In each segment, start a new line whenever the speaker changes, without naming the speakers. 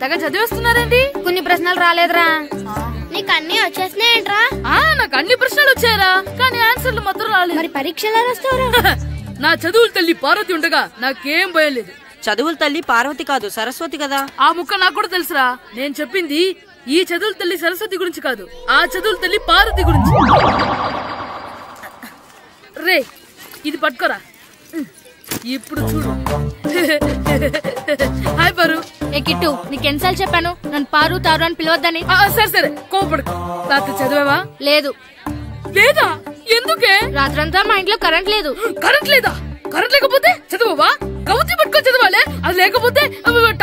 తెగ చదివేస్తున్నారేంటి?
కొన్ని ప్రశ్నలు రాలేదురా. నీకు అన్ని వచ్చేసినాయంట్రా?
నాకు అన్ని ప్రశ్నలు వచ్చాయరా, కానీ ఆన్సర్లు మాత్రం రాలేదు.
మరి పరీక్షలు రాస్తావురా?
నా చదువుల తల్లి పార్వతి ఉండగా నాకేం భయం లేదు.
చదువుల తల్లి పార్వతి కాదు, సరస్వతి కదా.
ఆ ముక్క నాకు కూడా తెలుసురా. నేను చెప్పింది ఈ చదువుల తల్లి సరస్వతి గురించి కాదు, ఆ చదువుల తల్లి పార్వతి గురించి. రే ఇది పట్టుకోరా, ఇప్పుడు చూడు. హాయ్ పారు.
ఏ కిట్టు, నీకు ఎన్నిసార్లు చెప్పాను నన్ను పారు తారు అని పిలవద్దని?
సరే సరే కోపడుకో. రాత్రి చదివావా?
లేదు.
లేదా? ఎందుకే?
రాత్రంతా మా ఇంట్లో కరెంట్ లేదు.
కరెంట్ లేదా? కరెంట్ లేకపోతే చదవవా? కవిత పట్టుకొని చదవాలి, అది లేకపోతే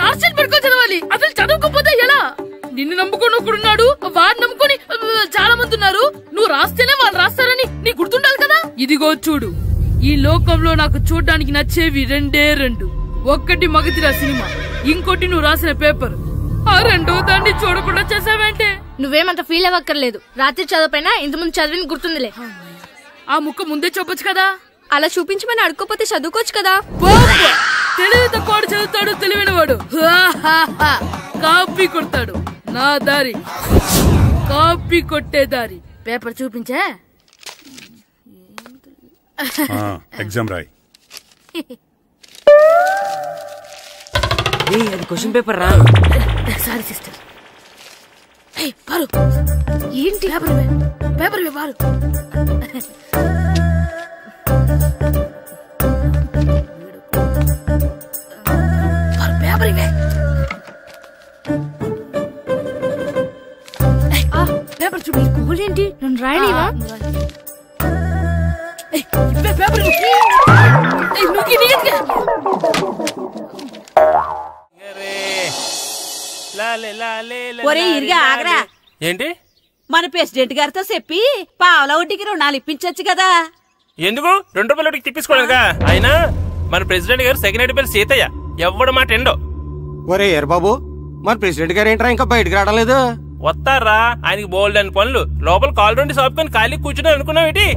టార్చ్ పట్టుకొని చదవాలి. అసలు చదవకపోతే ఎలా? నిన్ను నమ్ముకొని ఒకడున్నాడు, వాడు నమ్ముకొని చాలా మంది ఉన్నారు. నువ్వు రాస్తేనే వాళ్ళు రాస్తారని నీకు గుర్తుండాలి కదా. ఇదిగో చూడు, ఈ లోకంలో నాకు చూడ్డానికి నచ్చేవి రెండే రెండు. ఒక్కటి మగతిరా సినిమా, ఇంకోటి నువ్వు రాసిన పేపర్. ఆ రెండో దాన్ని చూడకుండా చేసావేంటే?
నువ్వేమంత ఫీల్ అవ్వక్కర్లేదు. రాత్రి చదవపోయినా ఇంత ముందు చదివిన గుర్తుందిలే.
ఆ ముక్క ముందే చెప్పొచ్చు కదా.
అలా చూపించమని అడుక్కోపోతే చదువుకోవచ్చు కదా.
తెలివి తక్కువ చదువుతాడు, తెలివైన వాడు కాపీ కొడతాడు. నా దారి కాపీ కొట్టే దారి. పేపర్ చూపించే.
ఎగ్జామ్ రాయి.
అది క్వశ్చన్ పేపర్ రా.
Sorry sister. పారు ఏంటి పేపర్ పారు. పేపర్ ఇవే. పేపర్ చూపి.
ఏంటి నన్ను రాయలేవా?
పేపర్
ఒరే ఇరిగా ఆగరా.
ఏంటి?
మన ప్రెసిడెంట్ గారితో చెప్పి పావుల వడ్డీకి రుణాలు ఇప్పించచ్చు కదా.
ఎందుకు? 2 రూపాయల వడ్డీకి తిప్పించుకోలేదుగా. అయినా మన ప్రెసిడెంట్ గారు సెకండ్ పేరు సీతయ్య, ఎవడు మాట ఎండో.
ఒరే ఎర్రబాబు, మన ప్రెసిడెంట్ గారు ఏంట్రా ఇంకా బయటకు రావడం?
వస్తారా? ఆయనకి బోల్డ్ అని పనులు. లోపల కాలు రెండు సాపుకొని ఖాళీ కూర్చుని అనుకున్నావు ఏంటి?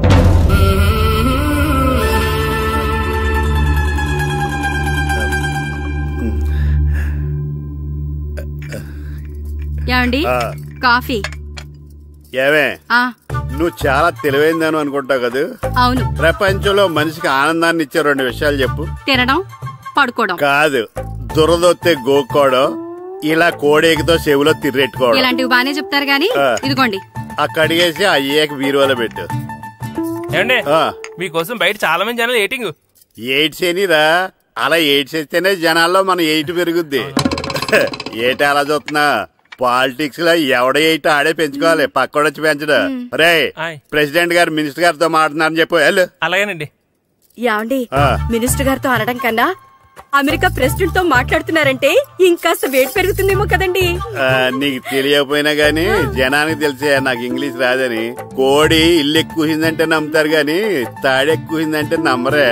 ఏమండి కాఫీ?
ఏమే నువ్వు చాలా తెలివైందని అనుకుంటావు కదా.
అవును.
ప్రపంచంలో మనిషికి ఆనందాన్ని ఇచ్చే 2 విషయాలు చెప్పు.
తినడం, పడుకోవడం.
కాదు, దురదొత్తే గోక్కోవడం, ఇలా కోడేకితో చెవులో తిర్రెట్టుకోవడం.
ఇలాంటివి బానే చెప్తారు గానీ ఇదిగోండి.
అక్కడిగేసి అయ్యాక బీరువాలో పెట్టు.
ఏమండి మీకోసం బయట చాలా మంది జనాలు ఎయిటింగ్.
ఎయిట్స్ ఏనిరా? అలా ఎయిట్స్ వేస్తేనే జనాల్లో మన ఎయిట్ పెరుగుద్ది. ఏటి అలా చూస్తున్నా? పాలిటిక్స్ లో ఎవడ ఎయిట్ ఆడే పెంచుకోవాలి, పక్కడొచ్చి పెంచడం. రే ప్రెసిడెంట్ గారు మినిస్టర్ గారితో మాట్లాడుతున్నారని చెప్పు. వెళ్ళు.
అలాగేనండి.
ఏమండి, మినిస్టర్ గారితో అనడం కన్నా అమెరికా ప్రెసిడెంట్ తో మాట్లాడుతున్నారంటే ఇంకాస్త వేడి పెరుగుతుందేమో కదండి.
నీకు తెలియకపోయినా గానీ జనానికి తెలిసే నాకు ఇంగ్లీష్ రాదని. కోడి ఇల్లు ఎక్కువసిందంటే నమ్ముతారు గాని తాడెక్కువసిందంటే నమ్మరే.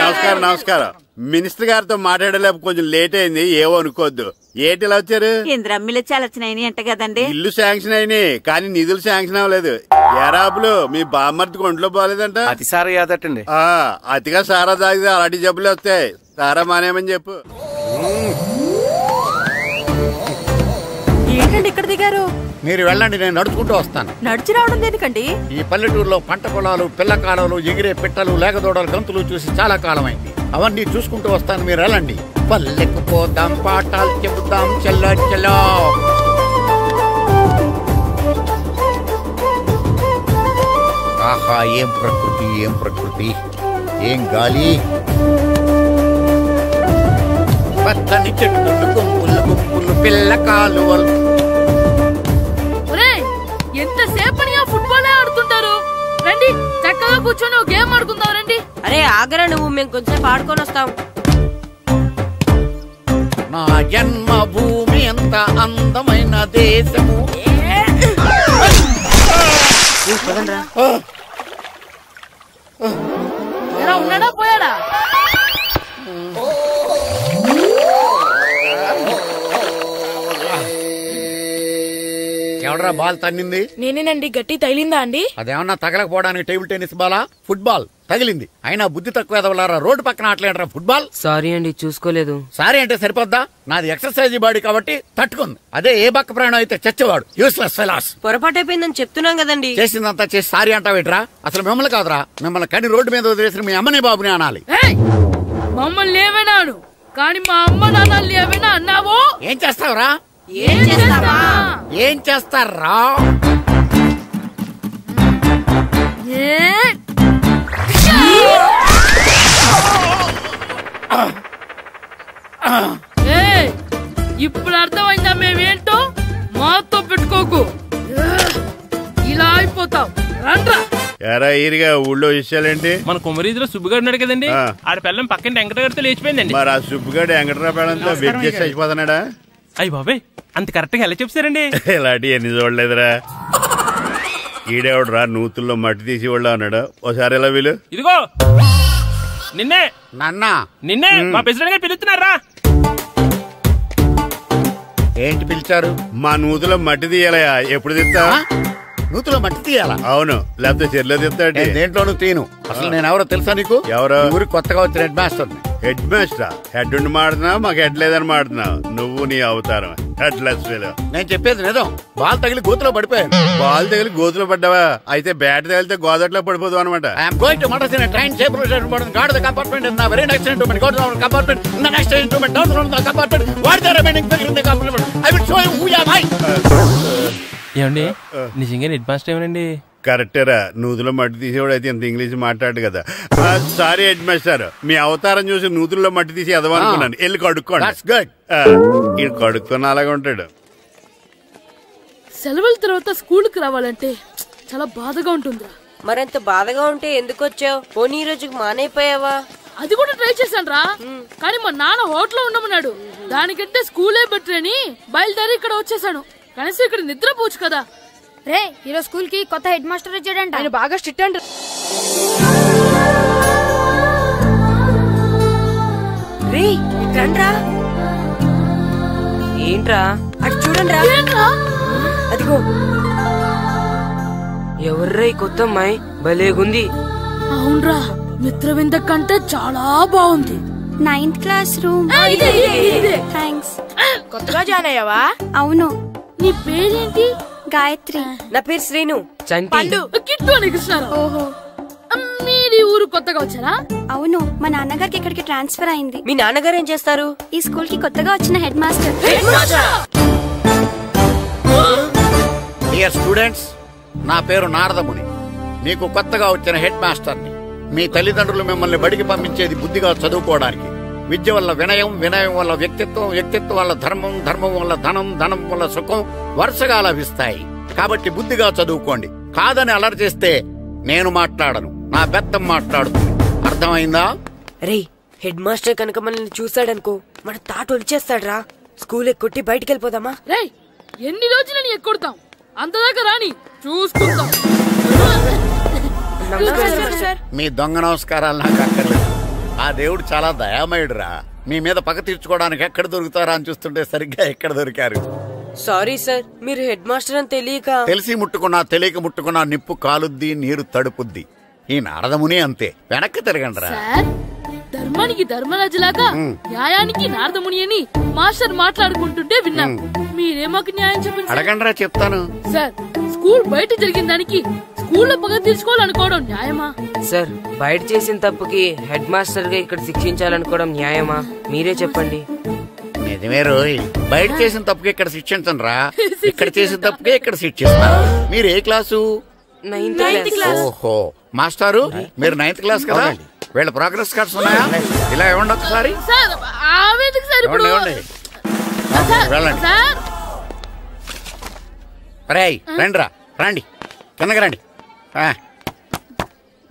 నమస్కారం నమస్కారం. మినిస్టర్ గారితో మాట్లాడలేక కొంచెం లేట్ అయింది, ఏవో అనుకోవద్దు. ఏటి ఇలా వచ్చారు?
ఇంద్రమ్మిలు చాలచ్చినాయి అంట కదండి.
ఇల్లు శాంక్షన్ అయినాయి కానీ నిధులు శాంక్షన్ అవ్వలేదు. ఎరాపులు మీ బామ్మర్తికి ఒంట్లో పోలేదంట.
అతిసారా యాదటండి.
అతిగా సారా తాగితే అలాంటి జబ్బులు వస్తాయి. సారా మానేమని చెప్పు.
ఏంటండి ఇక్కడ దిగారు?
మీరు వెళ్ళండి, నేను నడుచుకుంటూ వస్తాను.
నడిచి రావడం దేనికండి?
ఈ పల్లెటూరులో పంట పొలాలు, పిల్ల కాలాలు, ఎగిరే పిట్టలు, లేగదోడలు, గంతులు చూసి చాలా కాలం అయింది. అవన్నీ చూసుకుంటూ వస్తాను, మీరు వెళ్ళండి. పల్లెకు పోదాం, పాఠాలు చెబుతాం, చెల్లో చెల్లో. ఆహా, ఏం ప్రకృతి, ఏం ప్రకృతి, ఏం గాలి. పచ్చని చెట్లు, గుంపులు గుంపులు, పిల్ల కాలువలు.
ఎంతసేపని ఆ ఫుట్బాల్ ఆడుతుంటారు. రండి చక్కగా కూర్చొని ఒక గేమ్ ఆడుకుందాం. రండి.
అరే ఆగరా నువ్వు, మేము కొంచెం ఆడుకొని వస్తాం.
నా జన్మభూమి ఎంత అందమైన దేశము.
ఉన్నాడా పోయాడా?
ఎవడరా బాల్ తన్నింది?
నేనేనండి. గట్టి తగిలిందా అండి?
అదేమన్నా తగలకపోవడానికి టేబుల్ టెన్నిస్ బాలా, ఫుట్బాల్ తగిలింది. అయినా బుద్ధి తక్కువ ఎదవలారా, రోడ్డు పక్కన ఆటలేడరా ఫుట్బాల్.
సారీ అండి, చూసుకోలేదు.
సారీ అంటే సరిపోద్దా? నాది ఎక్సర్సైజ్ బాడీ కాబట్టి తట్టుకుంది. అదే ఏ బక్క ప్రాణం అయితే చచ్చేవాడు. Useless fellas.
పొరపాటు అయిపోయిందని చెప్తున్నాం కదండి.
చేసిందంతా చేసి సారీ అంటావేట్రా? అసలు మిమ్మల్ని కాదురా, మిమ్మల్ని కని రోడ్డు మీద వదిలేసిన మీ అమ్మని బాబుని అనాలి.
మమ్మల్ని ఏమైనాను కానీ మా అమ్మ నాన్నల్ని ఏమైనా అన్నావో
ఏం చేస్తావురా? ఏం చేస్తారా?
ఇప్పుడు అర్థమైందా మేమేంటో? మాతో పెట్టుకోకు, ఇలా అయిపోతాం. రండ్రా.
ఎరా ఈరిగా ఊళ్ళో విషయాలేంటి?
మన కుమరీధిలో సుబ్బుగాడు ఉన్నాడు కదండి, ఆడ పిల్లం పక్కన వెంకటగారితో లేచిపోయిందండి.
మరి ఆ సుబ్బుగాడు వెంకటరావు పిల్లంతో వెయిట్ చేసి చచ్చిపోతున్నాడా?
అయ్యి బాబాయ్, అంత కరెక్ట్ గా ఎలా చెప్తారండి?
ఇలాంటి ఎన్ని చూడలేదురా. ఈడేవాడురా నూతుల్లో మట్టి తీసి వాళ్ళు అన్నాడు. ఓసారి ఎలా వీలు?
ఇదిగో నిన్నే
నాన్న,
నిన్నే మా ప్రెసిడెంట్ గారు పిలుస్తున్నారా?
ఏంటి పిలిచారు?
మా నూతులో మట్టి తీయాలయా. ఎప్పుడు తీస్తా?
నూతులో మట్టి తీయాలా?
అవును, లేకపోతే చెర్లో తీస్తాడు.
దేంట్లోనూ తీను. అసలు నేను ఎవరో తెలుసా నీకు? ఎవరో ఊరికి కొత్తగా వచ్చిన head master.
Head master? Head ఉండి మాడుతున్నావు, మాకు హెడ్ లేదని మాడుతున్నావు. నువ్వు నీ అవతారం హెడ్లెస్ ఫెలో.
నేను చెప్పేది నిజం. బాల్ తగిలి గోతులో పడిపోయాను.
బాల్ తగిలి గోతులో పడ్డావా? అయితే బ్యాట్ తగిలితే గోదట్లో పడిపోదు అనమాట.
I'm going to motor in train safe guard the compartment in the very next instrument. Go to the compartment in the next instrument. Down from the compartment. What the remaining figure in the compartment. I will show you who you are.
ఏమండి నిజంగా head master ఏమనండి?
కరెక్టేరా, నూతులో మట్టి తీసేవాడు అయితే ఇంత English మాట్లాడు కదా. Sorry head master, మీ అవతారం చూసి నూతుల్లో మట్టి తీసి ఎదవనుకున్నాను. వెళ్ళి కడుక్కోండి. ఈ కడుక్కొని అలాగే ఉంటాడు.
సెలవుల తర్వాత స్కూల్ కి రావాలంటే చాలా బాధగా ఉంటుందిరా.
మరంత బాధగా ఉంటే ఎందుకు వచ్చావు? పోనీ ఈ రోజుకి మానైపోయావా?
అది కూడా ట్రై చేశాను రా, కానీ మా నాన్న హోటల్లో ఉండమన్నాడు. దానికంటే స్కూలే బెటర్ అని బయలుదేరి ఇక్కడ వచ్చేసాను. కనీసం ఇక్కడ నిద్రపోవచ్చు కదా.
రే, ఈరోజు స్కూల్ కి కొత్త హెడ్ మాస్టర్ వచ్చాడంట.
ఆయన బాగా స్ట్రిక్ట్ అంట.
రే రండ్రా. ఏంట్రా అటు చూడండి రా. అదిగో ఎవర్రా ఈ కొత్త అమ్మాయి? భలేగుంది.
అవునరా, మిత్రవింద కంటే చాలా బాగుంది.
9th class room. థ్యాంక్స్.
కొత్తగా జాయిన్ అయ్యావా?
అవును.
నీ పేరేంటి?
గాయత్రి.
నా పేరు శ్రీను.
పండు. కిట్టు అని కృష్ణారావు. ఓహో, మీది ఊరు కొత్తగా వచ్చారా?
అవును, మా నాన్నగారికి ఇక్కడికి ట్రాన్స్ఫర్ అయింది.
మీ నాన్నగారు ఏం చేస్తారు?
ఈ స్కూల్ కి కొత్తగా వచ్చిన హెడ్ మాస్టర్.
డియర్ స్టూడెంట్స్, నా పేరు నారదముని. మీకు కొత్తగా వచ్చిన హెడ్ మాస్టర్ని. మీ తల్లిదండ్రులు మిమ్మల్ని బడికి పంపించేది బుద్ధిగా చదువుకోవడానికి. విద్య వల్ల వినయం, వినయం వల్ల వ్యక్తిత్వం, వ్యక్తిత్వం వల్ల ధర్మం, ధర్మం వల్ల ధనం, ధనం వల్ల సుఖం వరుసగా లభిస్తాయి. కాబట్టి బుద్ధిగా చదువుకోండి. కాదని అలర్ చేస్తే నేను మాట్లాడను, నా బెత్తం మాట్లాడుతుంది. అర్థమైందా?
రే, హెడ్ మాస్టర్ కనుక మనల్ని చూసాడనుకో మన తాట ఒలిచేస్తాడ్రా. స్కూల్ ఎక్కొట్టి బయటికి వెళ్ళిపోదామా?
రే, ఎన్ని రోజులని ఎక్కొడతాం? అంతదాకా రాని చూసుకుంటాం.
మీ దొంగ నమస్కారాలు నాకు అక్కర్లేదు. ఆ దేవుడు చాలా దయామయుడురా. మీ మీద పగ తీర్చుకోవడానికి ఎక్కడ దొరుకుతారా అని చూస్తుంటే సరిగ్గా ఎక్కడ దొరికారు.
సారీ సార్, మీరు హెడ్ మాస్టర్ అని తెలియక.
తెలిసి ముట్టుకున్నా తెలియక ముట్టుకున్నా నిప్పు కాలుద్ది, నీరు తడుపుద్ది. ఈ నారదముని అంతే. వెనక్కి తిరగండిరా.
ధర్మానికి ధర్మరాజులాగా న్యాయానికి నారదముని అని మాస్టర్ మాట్లాడుకుంటుంటే విన్నాం. మీరే మాకు న్యాయం చెప్పండి.
అడగండిరా, చెప్తాను.
సార్, స్కూల్ బయట జరిగిన దానికి స్కూల్లో పగ తీర్చుకోవాలనుకోవడం న్యాయమా?
సార్, బయట చేసిన తప్పుకి హెడ్ మాస్టర్ గా ఇక్కడ శిక్షించాలనుకోవడం న్యాయమా? మీరే చెప్పండి.
నిజమే రోయ్, బయట చేసిన తప్పుకి ఇక్కడ శిక్షించండి రా. ఇక్కడ చేసిన తప్పుకే ఇక్కడ శిక్షిస్తారు. మీరు ఏ క్లాసు?
9th class.
ఓహో, మాస్టారు మీరు 9th క్లాస్ కదా? వీళ్ళ ప్రోగ్రెస్ కార్డ్స్ ఉన్నాయా? ఇలా ఇవ్వండి ఒకసారి. వెళ్ళండి. రేయ్ రండిరా, రండి కిందకి రండి.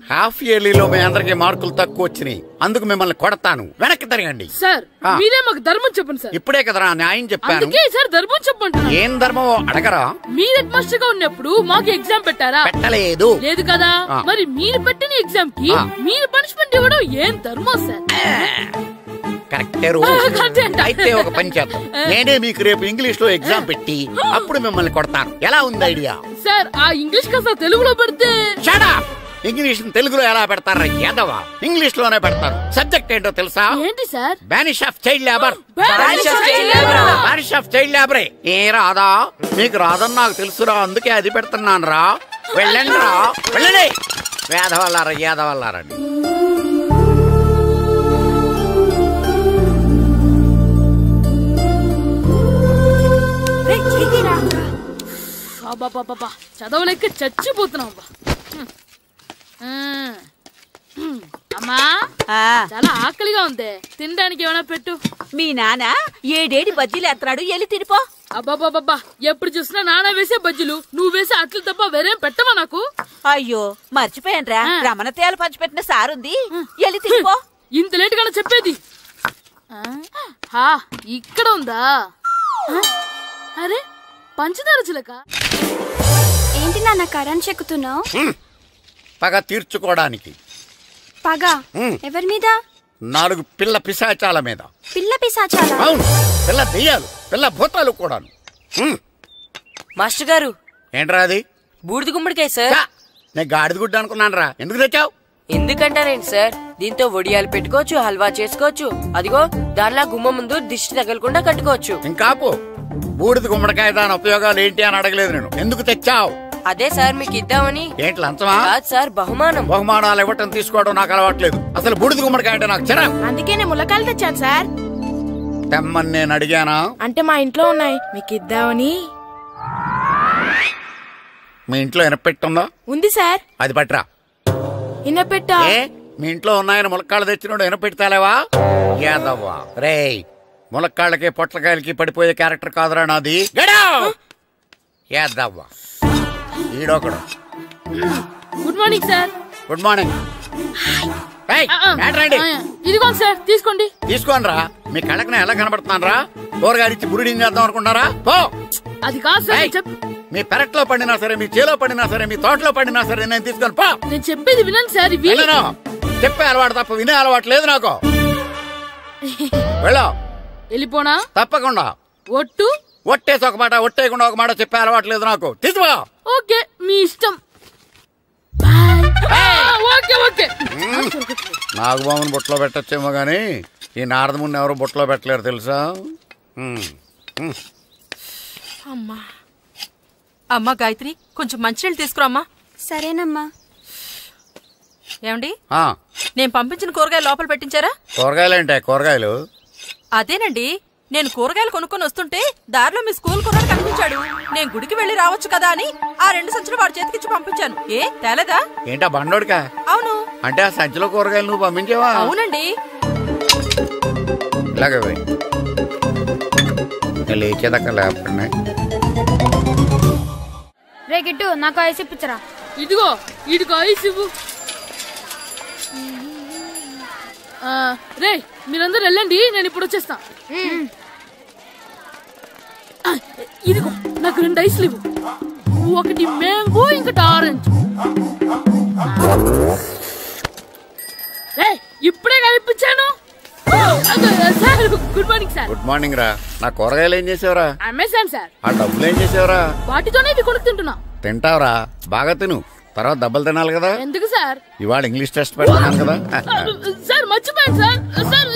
హాఫ్ ఇయర్లీలో మీ అందరికి మార్కులు తక్కువ వచ్చినాయి, అందుకు మిమ్మల్ని కొడతాను. వెనక్కి తిరగండి.
సార్, మీరే మాకు ధర్మం చెప్పండి సార్.
ఇప్పుడే కదరా న్యాయం చెప్పాను.
సార్, ధర్మం చెప్పండి.
ఏం ధర్మమో అడగరా?
మీరు హెడ్ మాస్టర్ గా ఉన్నప్పుడు మాకు ఎగ్జామ్ పెట్టారా?
పెట్టలేదు.
లేదు కదా. మరి మీరు పెట్టిన ఎగ్జామ్ కి మీరు పనిష్మెంట్ ఇవ్వడం ఏం ధర్మం సార్?
కరెక్టే అయితే ఒక పని చేద్దాం, నేనే మీకు రేపు ఇంగ్లీష్ లో ఎగ్జామ్ పెట్టి అప్పుడు మిమ్మల్ని కొడతాను. ఎలా ఉంది ఐడియా?
సార్ ఆ ఇంగ్లీష్ కాస్త తెలుగులో పెడితే.
Shut up! ఇంగ్లీష్ తెలుగులో ఎలా పెడతారా యాదవా? ఇంగ్లీష్ లోనే పెడతారు. సబ్జెక్ట్ ఏంటో తెలుసా?
ఏంటి sir?
Banish of child labour. Banish of child లేబరే. ఏ రాదా? మీకు రాదని నాకు తెలుసురా, అందుకే అది పెడుతున్నాను రా. వెళ్ళండి రా, వెళ్ళండి. వేదవల్లారా, యాదవల్లారండి.
చదవలేక చచ్చిపోతున్నాం. అమ్మా చాలా ఆకలిగా ఉంది, తినడానికి ఏమైనా పెట్టు.
మీ నాన్న 7 బజ్జీలు ఎత్తాడు, వెళ్ళి తినిపో.
అబ్బాబాబా, ఎప్పుడు చూసినా నాన్న వేసే బజ్జీలు, నువ్వు వేసే అట్లు తప్ప వేరేం పెట్టవా నాకు?
అయ్యో మర్చిపోయానురా, రమణ తేలు పంచిపెట్టిన సారుంది, వెళ్ళి తినిపో.
ఇంత లేట్ గా చెప్పేది. ఇక్కడ ఉందా? అరే పంచదార చిలక.
ఏంటి నాన్న కరెంట్ చెక్కుతున్నావు?
పగ తీర్చుకోవడానికి.
పగ ఎవరి మీద?
4 పిల్ల పిశాచాల మీద.
పిల్ల పిశాచాల?
అవును, పిల్ల దెయ్యాలు, పిల్ల భూతాలు కూడాను.
మాస్టర్ గారు.
ఏంట్రా అది?
బూడిద గుమ్మడికాయ సార్.
నేను గాడిద గుడ్డ అనుకున్నాను రా. ఎందుకు తెచ్చావు?
ఎందుకంటారేంటి సార్, దీంతో వడియాలు పెట్టుకోవచ్చు, హల్వా చేసుకోవచ్చు. అదిగో దానిలా గుమ్మ ముందు దిష్టి తగలకుండా కట్టుకోవచ్చు.
ఇంకాపు, బూడిద గుమ్మడికాయ దాని ఉపయోగాలు ఏంటి అని అడగలేదు నేను. ఎందుకు తెచ్చావు?
అదే సార్ మీకు ఇద్దామని.
ఏంటి లంచమా?
కాదు సార్, బహుమానం.
బహుమానాలు ఇవ్వటం తీసుకోవడం నాకు అలవాట్లేదు. అసలు బూడిద గుమ్మడికాయ అంటే నాకు చిరా.
అందుకే నేను ములకాయలు తెచ్చాను సార్.
తెమ్మని నేను అడిగానా?
అంటే మా ఇంట్లో ఉన్నాయి, మీకు ఇద్దామని.
మీ ఇంట్లో ఎనపెట్టుందా?
ఉంది సార్.
అది పట్రా.
ఇనపెట్టా?
మీ ఇంట్లో ఉన్నాయని ములక్కాళ్ళు తెచ్చినోడు ఎనపెడతాలేవా? యాదవ్వా రేయ్, ములక్కాళ్ళకి పొట్లకాయలకి పడిపోయే క్యారెక్టర్ కాదురా నాది. యాదవ్వా ఈడొకడు.
Good morning sir.
Good morning.
ఇదిగోండి సార్, తీసుకోండి.
తీసుకోండి రా. మీ కళ్ళకి ఎలా కనబడుతున్నాను రా? కూరగాయలిచ్చి బురిడింగ్ చేద్దాం అనుకుంటారా? పో.
అది కాదు సార్.
మీ పెరట్లో పండినా సరే, మీ చేలో పండినా సరే, మీ తోటలో పండినా సరే నేను తీసుకొని పో.
నేను చెప్పేది వినండి సార్.
చెప్పే అలవాటు తప్ప వినే అలవాటు లేదు నాకు. వెళ్ళా.
వెళ్ళిపోనా?
తప్పకుండా.
ఒట్టు?
ఒట్టేసి ఒక మాట, ఒట్టేయకుండా ఒక మాట చెప్పే అలవాటు లేదు నాకు. తీసుకో.
ఓకే, మీ ఇష్టం.
నాగబాబుని బుట్టలో పెట్టచ్చేమో గాని ఈ నారదముని ఎవరు బుట్టలో పెట్టలేరు తెలుసా?
అమ్మా గాయత్రి, కొంచెం మంచినీళ్ళు తీసుకురామ్మా.
సరేనమ్మా.
ఏమండి, నేను పంపించిన కూరగాయలు లోపల పెట్టించారా?
కూరగాయలేంటే? కూరగాయలు
అదేనండి, నేను కూరగాయలు కొనుక్కొని వస్తుంటే దారిలో మీ స్కూల్ కుర్రాడు కనిపించాడు. నేను గుడికి వెళ్లి రావచ్చు కదా అని ఆ 2 సంచులు వాడి చేతికిచ్చి పంపించాను. ఏ తేలేదా?
ఏంటా బండోడికా?
అవును.
అంటే ఆ సంచిలో కూరగాయలు నువ్వు పంపించావా?
అవునండి.
ఇలాగే లేచేదాకా లేపండి.
రే గిట్టు, నాకు ఐస్ ఇప్పించరా.
ఇదిగో ఇదిగో ఐస్ ఇవ్వు. రే మీరందరూ వెళ్ళండి, నేను ఇప్పుడు వచ్చేస్తా. ఇదిగో నాకు 2 ఐస్లు ఇవ్వు. ఒకటి మ్యాంగో, ఇంకటి ఆరెంజ్. ఇప్పుడే కనిపించాను. Good morning sir.
Good morning రా. నా కూరగాయలు ఏం చేసావురా?
Amazon sir.
ఆ డబ్బులు ఏం చేసావురా?
వాటితోనే ఇవి కొనుక్కు తింటున్నా.
తింటావురా, బాగా తిను. తర్వాత డబ్బులు తినాలి కదా.
ఎందుకు సార్?
ఇవాళ ఇంగ్లీష్ టెస్ట్ పెడతాను కదా.
సార్ మర్చిపోయాను సార్. సార్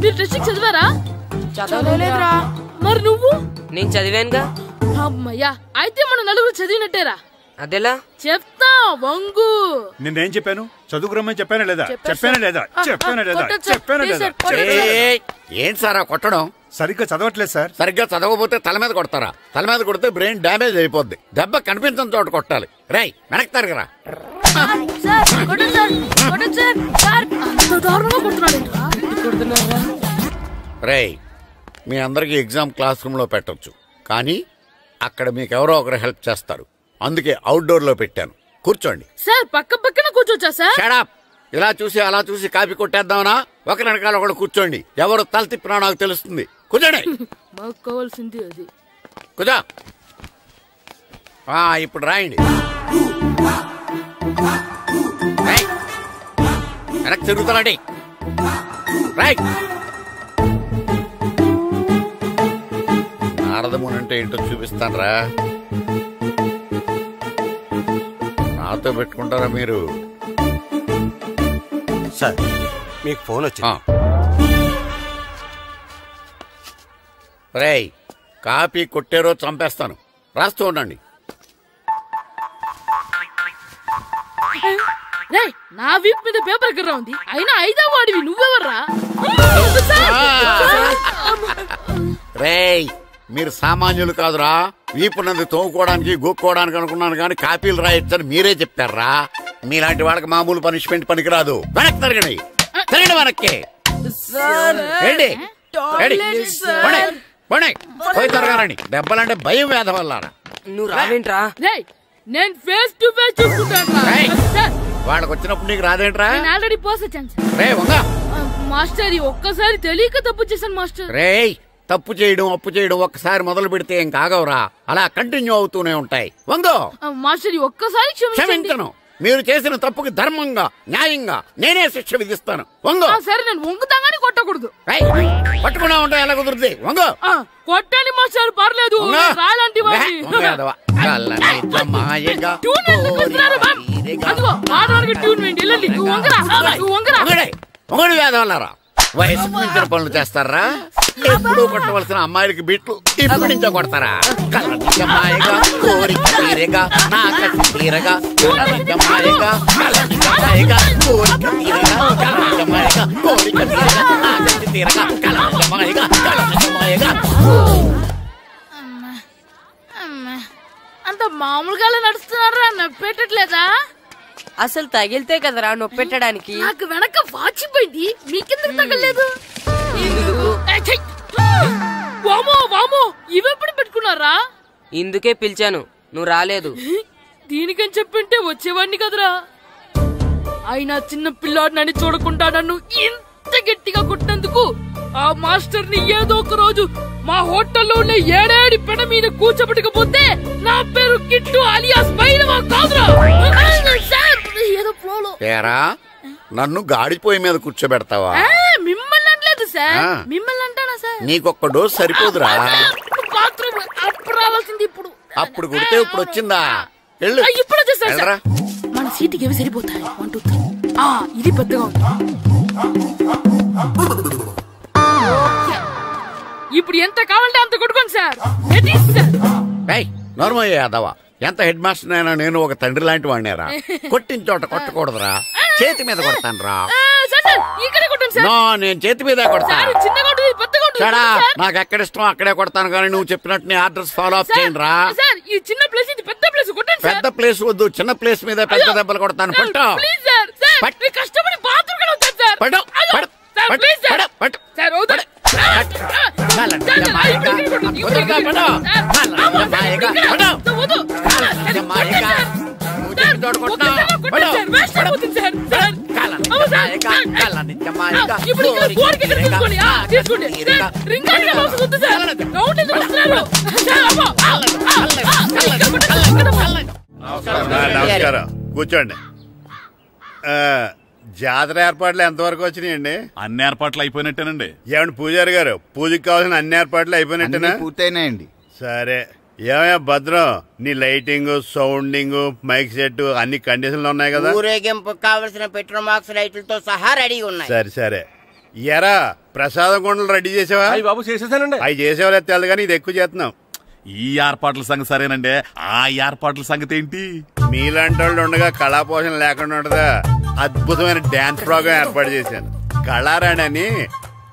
మీరు టెస్టింగ్ చదివారా?
చదవలేదురా.
మరి నువ్వు?
నేను చదివానుగా.
అమ్మయ్యా, అయితే మన నలుగురు చదివినట్టేరా.
అదెలా?
చెప్తా వంగు.
నిన్నేం చెప్పాను? చదువుకురమ్మని చెప్పానా లేదా? చెప్పానా లేదా? చెప్పానా లేదా? చెప్పానా లేదా?
ఏంటి సార్ కొట్టడం?
సరిగ్గా చదవట్లేదు సార్.
సరిగ్గా చదవకపోతే తల మీద కొడతారా? తల మీద కొడితే బ్రెయిన్ డ్యామేజ్ అయిపోద్ది. దెబ్బ కనిపించిన చోట కొట్టాలి. రై వెనక్కి తరగరా. రేయ్, మీ అందరికి ఎగ్జామ్ క్లాస్ రూమ్ లో పెట్టొచ్చు, కానీ అక్కడ మీకు ఎవరో ఒకరు హెల్ప్ చేస్తారు. అందుకే అవుట్డోర్ లో పెట్టాను. కూర్చోండి.
సార్ పక్క పక్కన కూర్చోచ్చా సార్?
Shut up. ఇలా చూసి అలా చూసి కాపీ కొట్టేద్దామనా? ఒకరి వెనకాల ఒకడు కూర్చోండి. ఎవరు తల తిప్పినా నాకు తెలుస్తుంది. కూర్చోండి.
మాకు కావాల్సింది అది.
కూర్చో. ఇప్పుడు రాయండి. వెనక్కి తిరుగుతారండి. రైట్. నారదముని అంటే ఏంటో చూపిస్తానరా. నాతో పెట్టుకుంటారా మీరు?
సార్ మీకు ఫోన్ వచ్చింది.
రేయ్, కాపీ కొట్టారో చంపేస్తాను. రాస్తూ ఉండండి.
నా వీప్ మీద పేపర్ ఎక్కడ ఉంది? అయినా 5వ వాడివి నువ్వెవర్రా?
రేయ్, మీరు సామాన్యులు కాదురా. వీపునంది తోముకోవడానికి గోక్కోవడానికి అనుకున్నాను కానీ కాపీలు రాయొచ్చని మీరే చెప్పారా. మీలాంటి వాళ్ళకి మామూలు పనిష్మెంట్ పనికిరాదు. వెనక్కి తిరగండి, తిరగండి వెనక్కి. పోయి తిరగారండి. దెబ్బలంటే భయం వేద వల్ల.
నువ్వు రావేంట్రా?
నేను ఫేస్ టు ఫేస్ చూసుకుంటాను.
వాళ్ళకి వచ్చినప్పుడు నీకు రాదేంట్రా?
Already పోసొచ్చాను master. ఒక్కసారి తెలియక తప్పు చేశాను మాస్టర్.
రేయ్, తప్పు చేయడం అప్పు చేయడం ఒక్కసారి మొదలు పెడితే ఏం కాగవరా. అలా కంటిన్యూ అవుతూనే ఉంటాయి. వందో
మాస్టర్, ఒక్కసారి
క్షమించను. మీరు చేసిన తప్పుకి ధర్మంగా న్యాయంగా నేనే శిక్ష విధిస్తాను. వంగో.
సరే, నేను వంగుతాగానే కొట్టకూడదు.
పట్టుకున్నా ఉంటా ఎలా కుదురుతుంది? వంగో.
కొట్టండి మాస్టర్, పర్లేదు. రాలాంటి
ఒకటి వేదవల్లారా. వయసుకు మించిన పనులు చేస్తారా? ఎప్పుడూ కొట్టవలసిన అమ్మాయిలకి బిట్లు ఇప్పుడు నుంచో కొడతారా? కలనిజమాయగా కోరిక తీరగా నా కసి తీరగా కలనిజమాయగా కలనిజమాయగా కోరిక తీరగా కలనిజమాయగా కోరిక తీరగా నా కసి తీరగా కలనిజమాయగా కలనిజమాయగా.
అంత మామూలుగా నడుస్తున్నారా? నొప్పెట్టట్లేదా?
అసలు తగిలితే కదరా నొప్పెట్టడానికి.
నాకు వెనక వాచిపోయింది, మీకెందుకు తగలేదు? వామో వామో, ఇవెప్పుడు పెట్టుకున్నారా?
ఇందుకే పిలిచాను, నువ్వు రాలేదు.
దీనికని చెప్పింటే వచ్చేవాడిని కదరా. అయినా చిన్న పిల్లాడినని చూడకుండా నన్ను ఇంత గట్టిగా కొట్టినందుకు ఆ మాస్టర్ ని ఏదో ఒక రోజు మా హోటల్లో ఉండే 7 పెడ మీద కూర్చోబెట్టకపోతే నా పేరు కిట్టు అలియాస్ బైరవా కాదురా. ఏదో ఫ్లోలో.
నన్ను గాడిపోయి మీద కూర్చోబెడతావా?
మిమ్మల్ని అనలేదు సార్, మిమ్మల్ని అంటానా సార్?
నీకొక్క డోస్ సరిపోదురా.
బాత్రూమ్ అప్పుడు రావాల్సింది ఇప్పుడు.
అప్పుడు కొడితే ఇప్పుడు వచ్చిందా?
ఇప్పుడు వచ్చేసా. మన సీటుకి ఏవి సరిపోతాయి? 1 2 3. ఇది పెద్దగా ఉంది. ఇప్పుడు ఎంత కావాలంటే అంత కొట్టుకోండి సార్.
నోర్మల్ యాదవా, ఎంత హెడ్ మాస్టర్ అయినా నేను ఒక తండ్రి లాంటి వాడినేరా. కొట్టిన చోట కొట్టకూడదురా, చేతి మీద కొడతాను రా. నేను చేతి మీద కొడతాను. నాకు ఎక్కడ ఇష్టం అక్కడే కొడతాను కానీ నువ్వు చెప్పినట్టు నీ ఆర్డర్స్ ఫాలో అప్ చేయండి రా. పెద్ద ప్లేస్ వద్దు, చిన్న ప్లేస్ మీద పెద్ద దెబ్బలు కొడతాను. పట్టు
నమస్కారం, కూర్చోండి. జాతర ఏర్పాట్లు ఎంతవరకు వచ్చినాయండి?
అన్ని ఏర్పాట్లు అయిపోయినట్టేనండి.
ఏమండి పూజారి గారు, పూజకి కావాల్సిన అన్ని ఏర్పాట్లు అయిపోయినట్టేనా?
పూర్తయినాయండి.
సరే, ఏమయ్యా భద్రం, నీ లైటింగ్, సౌండింగ్, మైక్ సెట్ అన్ని కండిషన్లు ఉన్నాయి కదా?
ఊరేగింపు కావలసిన పెట్రోల్ మార్క్స్ లైట్లతో సహా రెడీ ఉన్నాయి.
సరే సరే. ఎరా ప్రసాదం కొండలు రెడీ చేసావా?
బాబు చేసేసానండి.
అవి చేసేవాళ్ళు తెలదు కానీ ఇది ఎక్కువ చేస్తున్నాం.
ఈ ఏర్పాట్ల సంగతి సరేనండి, ఆ ఏర్పాట్ల సంగతి ఏంటి?
మీలాంటి వాళ్ళు ఉండగా కళాపోషణ లేకుండా ఉండదా? అద్భుతమైన డాన్స్ ప్రోగ్రాం ఏర్పాటు చేశాను. కళారాణి అని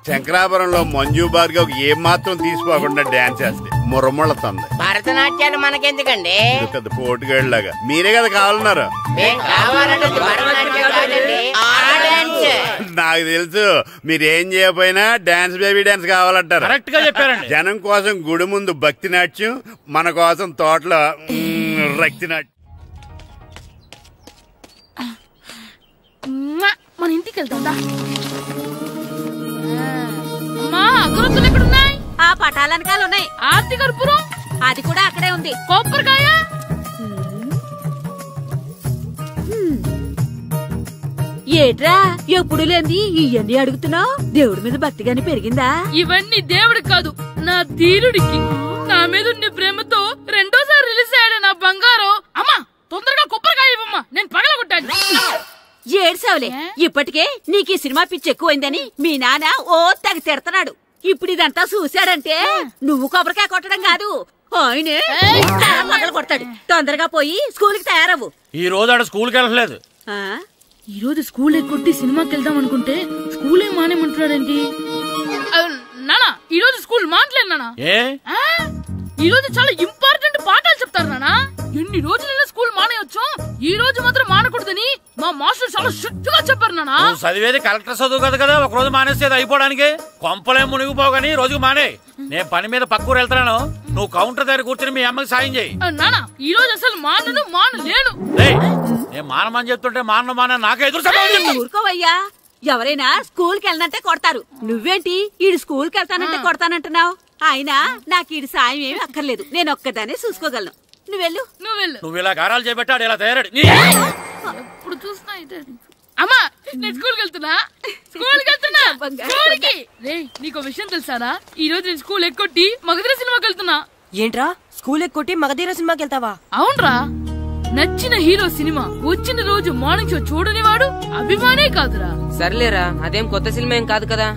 శంకరాపురంలో మంజు భార్గవ్ ఏం మాత్రం తీసుకోకుండా డాన్స్ చేస్తే మురముళ్ళతుంది.
భరతనాట్యాలు మనకెందుకండి?
పెద్ద పోటుగాళ్ళలాగా మీరే కదా కావాలన్నారు. నాకు తెలుసు మీరేం చేయకపోయినా డాన్స్ బేబీ డాన్స్ కావాలంటారు.
కరెక్ట్ గా చెప్పారండి.
జనం కోసం గుడి ముందు భక్తి నాట్యం, మన కోసం తోటలో రక్తి నాట్యం.
మన ఇంటికి వెళ్తా. అమ్మా, అగరొత్తులు ఎక్కడున్నాయి?
ఆ పటాలనకాలు ఉన్నాయి.
ఆర్తి కర్పూరం
అది కూడా అక్కడే ఉంది.
కొబ్బరికాయ,
7 ఏట్రా ఎప్పుడు లేని ఇవన్నీ అడుగుతున్నావు? దేవుడి మీద భక్తిగాని పెరిగిందా?
ఇవన్నీ దేవుడికి కాదు, నా ధీరుడికి. నా మీద ఉండే ప్రేమతో రెండోసారి రిలీజ్ అయ్యాడు నా బంగారం. అమ్మా తొందరగా కొబ్బరికాయ ఇవ్వమ్మా, నేను పగలగొట్టాను.
ఏడ్సావులే, ఇప్పటికే నీకు ఈ సినిమా పిచ్చి ఎక్కువైందని మీ నాన్న ఓ తెగ తిడతాడు. ఇప్పుడు ఇదంతా చూశాడంటే నువ్వు కొబ్బరికాయ కొట్టడం కాదు, ఆయనే పగల కొడతాడు. తొందరగా పోయి స్కూల్ కి తయారవు.
ఈ రోజు ఆడ స్కూల్కి వెళ్ళలేదు.
ఈ రోజు స్కూల్ ఎక్కొట్టి సినిమాకి వెళ్దాం అనుకుంటే స్కూల్ ఏం మానేమంటున్నాడేంటి? నానా ఈ రోజు స్కూల్ మానట్లేదు నానా. ఈ రోజు చాలా ఇంపార్టెంట్ పాఠాలు చెప్తారు నానా. ఎన్ని రోజులైనా స్కూల్ మానేయొచ్చు, ఈ రోజు మాత్రం మానకూడదని మా మాస్టర్ చాలా స్ట్రిక్ట్ గా చెప్పారు నానా.
చదివేది కలెక్టర్ చదువు కదా కదా, ఒక రోజు మానేసేది అయిపోవడానికి. కొంపలే మునిగిపోగాని రోజుకు మానే. నేను పని మీద పక్కూరు వెళ్తున్నాను, నువ్వు కౌంటర్ దగ్గర కూర్చొని మీ అమ్మకి సాయం చేయి.
నానా ఈ రోజు అసలు మానలేను.
నేను మానమని చెప్తుంటే మాన నాకే ఎదురు.
ఊరుకోవయ్యా, ఎవరైనా స్కూల్ కి వెళ్ళనంటే కొడతారు. నువ్వేంటి ఈడు స్కూల్ కి వెళ్తానంటే కొడతానంటున్నావు? అయినా నాకు ఈడు సాయం ఏమి అక్కర్లేదు, నేను ఒక్కదానే చూసుకోగలను. నువ్వెళ్ళు.
నువ్వు ఇలా గారాలు చేపెట్టాడు ఇలా తయారాడు.
ఇప్పుడు చూస్తున్నా అమ్మా, నేను స్కూల్కి వెళ్తున్నా. స్కూల్కి నీకు విషయం తెలుసారా? ఈ రోజు నేను స్కూల్ ఎక్కొట్టి మగధీర సినిమాకి వెళ్తున్నా.
ఏంట్రా స్కూల్ ఎక్కొట్టి మగధీర సినిమాకి వెళ్తావా?
అవునరా, నచ్చిన హీరో సినిమా వచ్చిన రోజు మార్నింగ్ షో చూడని వాడు అభిమానే కాదురా.
సర్లేరా, అదేం కొత్త సినిమా ఏం కాదు కదా.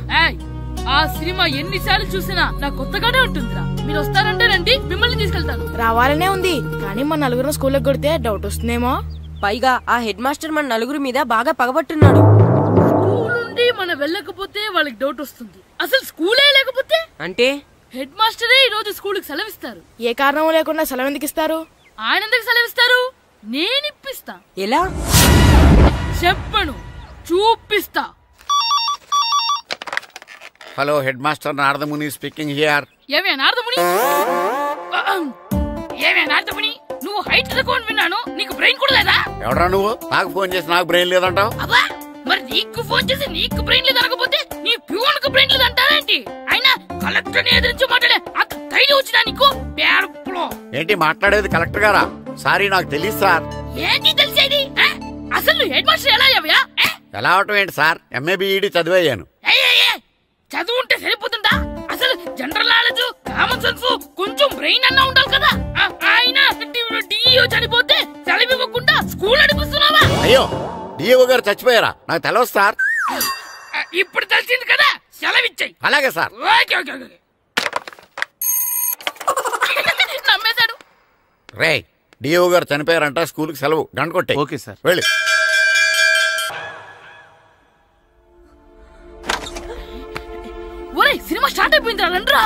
ఆ సినిమా ఎన్నిసార్లు చూసినా నాకు కొత్తగానే ఉంటుందిరా. మీరు వస్తారంటే రండి, మిమ్మల్ని తీసుకెళ్తాను.
రావాలనే ఉంది, కానీ మన నలుగురు స్కూల్కి కొడితే డౌట్ వస్తుందేమో.
పైగా ఆ హెడ్ మాస్టర్ మన నలుగురి మీద బాగా పగబట్టున్నాడు.
స్కూల్ నుండి మనం వెళ్ళకపోతే వాళ్ళకి డౌట్ వస్తుంది. అసలు స్కూలే లేకపోతే
అంటే
హెడ్ మాస్టరే ఈ రోజు స్కూల్ కి సెలవిస్తారు.
ఏ కారణం లేకుండా సెలవు ఎందుకు ఇస్తారు?
ఆయన ఎందుకు సెలవిస్తారు? నేను ఇప్పిస్తా.
ఎలా
చెప్పను, చూపిస్తా.
Hello, head master Naradamuni speaking here.
ఏమే నారదముని? నువ్వు హైట్ తక్కువ విన్నాను, నీకు బ్రెయిన్ కూడా లేదా?
ఎవడరా నువ్వు? నాకు ఫోన్ చేసి నాకు బ్రెయిన్ లేదంటావు?
మరి నీకు ఫోన్ చేసి నీకు బ్రెయిన్ లేదనకపోతే నీ ప్యూన్ కు బ్రెయిన్ లేదంటారేంటి? అయినా కలెక్టర్ ని ఎదిరించి మాట్లాడే అంత ధైర్యం వచ్చినా నీకు?
ఏంటి మాట్లాడేది కలెక్టర్ గారా? సారీ, నాకు తెలియదు సార్.
ఏంటి తెలిసేది? అసలు నువ్వు హెడ్ మాస్టర్ ఎలా అయ్యావా?
ఎలా అవటం ఏంటి సార్, ఎంఏ బిఈడి చదివయ్యాను.
చదువు ఉంటే సరిపోతుందా? అసలు జనరల్ నాలెడ్జ్, కామన్ సెన్స్, కొంచెం బ్రెయిన్ అన్నా ఉండాలి కదా. ఆయన డిఇఓ చనిపోతే సెలవు ఇవ్వకుండా స్కూల్ నడిపిస్తున్నావా?
అయ్యో, డిఇఓ గారు చచ్చిపోయారా? నాకు తెలియదు సార్.
ఇప్పుడు తెలిసింది కదా, సెలవిచ్చాయి.
అలాగే సార్.
నమ్మేశాడు.
రే, డిఇఓ గారు చనిపోయారంట, స్కూల్ కి సెలవు, గంట కొట్టే.
Okay sir.
వెళ్ళి.
ఒరే, సినిమా స్టార్ట్ అయిపోయిందిరా, రండ్రా.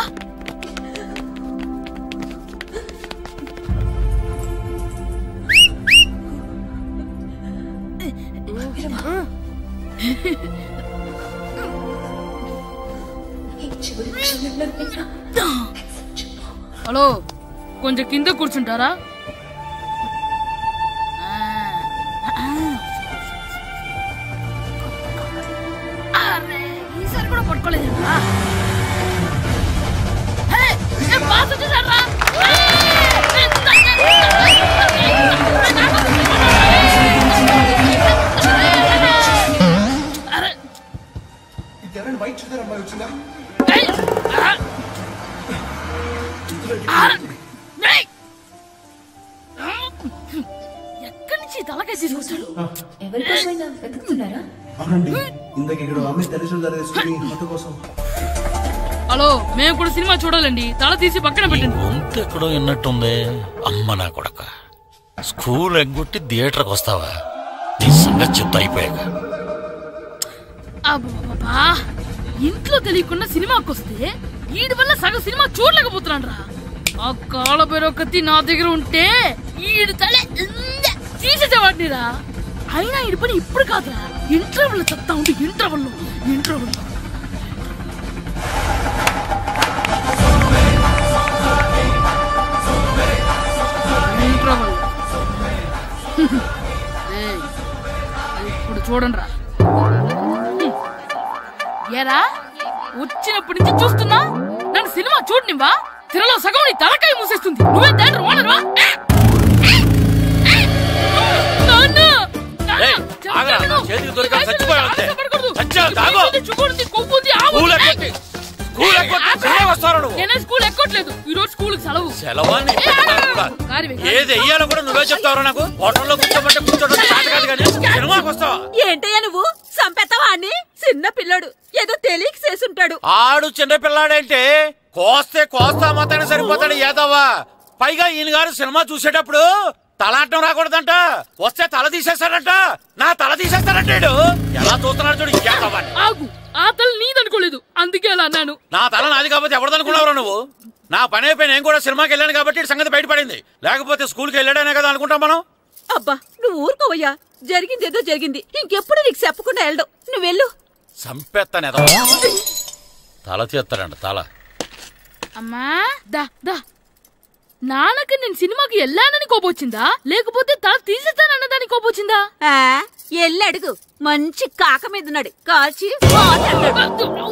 హలో, కొంచెం కింద కూర్చుంటారా? ఈసారి కూడా పట్టుకోలేదు. ఎక్కడి నుంచి తలకాయ తీసుకొచ్చాడు? హలో, మేము కూడా సినిమా చూడాలండి, తల తీసి పక్కన పెట్టండి.
ఎక్కడో విన్నట్టుంది. అమ్మ నా కొడక, స్కూల్ ఎగ్గొట్టి థియేటర్కి వస్తావా? నీ సంగతి చెప్తా అయిపోయాక.
అబ్బా, ఇంట్లో తెలియకుండా సినిమాకి వస్తే వీడి వల్ల సగం సినిమా చూడలేకపోతున్నాను రా. ఆ కాళ్ళ పేరొకటి నా దగ్గర ఉంటే ఈడు తల తీసేసేవాడిని రా. అయినా ఈడి పని ఇప్పుడు కాదురా, ఇంటర్వెల్ చెప్తా ఉంటే ఇంటర్వెల్ ఇప్పుడు చూడండి రా. ఏరా, వచ్చినప్పటి నుంచి చూస్తున్నా, నన్ను సినిమా చూడనివ్వా? తిరలో సగం నీ తలకాయ మూసేస్తుంది. నువ్వే దాని ఓనర్వా?
చేతికి దొరికా చచ్చిపో.
లేకపోతే
నేనే స్కూల్ ఎక్కట్లేదు ఈ రోజు స్కూల్ సెలవు.
సెలవాన్ని ఏది వెయ్యాలో కూడా నువ్వే చెప్తావరా నాకు. హోటల్లో కూర్చోమంటే కూర్చోడం కాదు కానీ సినిమాకి వస్తావా?
ఏంటయ్యా నువ్వు సంపెత్తవా అని? చిన్న పిల్లోడు ఏదో తెలియక చేసుంటాడు.
ఆడు చిన్న పిల్లాడంటే కోస్తా మాత్రమే సరిపోతాడు ఏదవ్వా. పైగా ఈయన గారు సినిమా చూసేటప్పుడు తలాటం రాకూడదంట. వస్తే తల తీసేస్తాడంట. నా తల తీసేస్తాడంటాడు. ఎలా చూస్తున్నాడు చూడు.
ఆగు, ఆ తల నీదనుకోలేదు అందుకే అలా అన్నాను.
నా తల నాది కాబట్టి ఎవరిదనుకున్నావురా నువ్వు? నా పని అయిపోయి నేను కూడా సినిమాకి వెళ్ళాను కాబట్టి సంగతి బయటపడింది. లేకపోతే స్కూల్కి వెళ్ళాడనే కదా అనుకుంటాం మనం.
అబ్బా నువ్వు ఊరుకోవయ్యా. జరిగింది ఏదో జరిగింది. ఇంకెప్పుడు నీకు చెప్పకుండా వెళ్ళడం. నువ్వు వెళ్ళు.
సంపెత్తనే తల తీస్తాడంట తల.
అమ్మా దా దా. నాన్నకి నేను సినిమాకి వెళ్ళానని కోపొచ్చిందా లేకపోతే తల తీసేస్తానన్నదాని కోపొచ్చిందా?
ఎల్లి అడుగు. మంచి కాక మీద ఉన్నాడు కాల్చి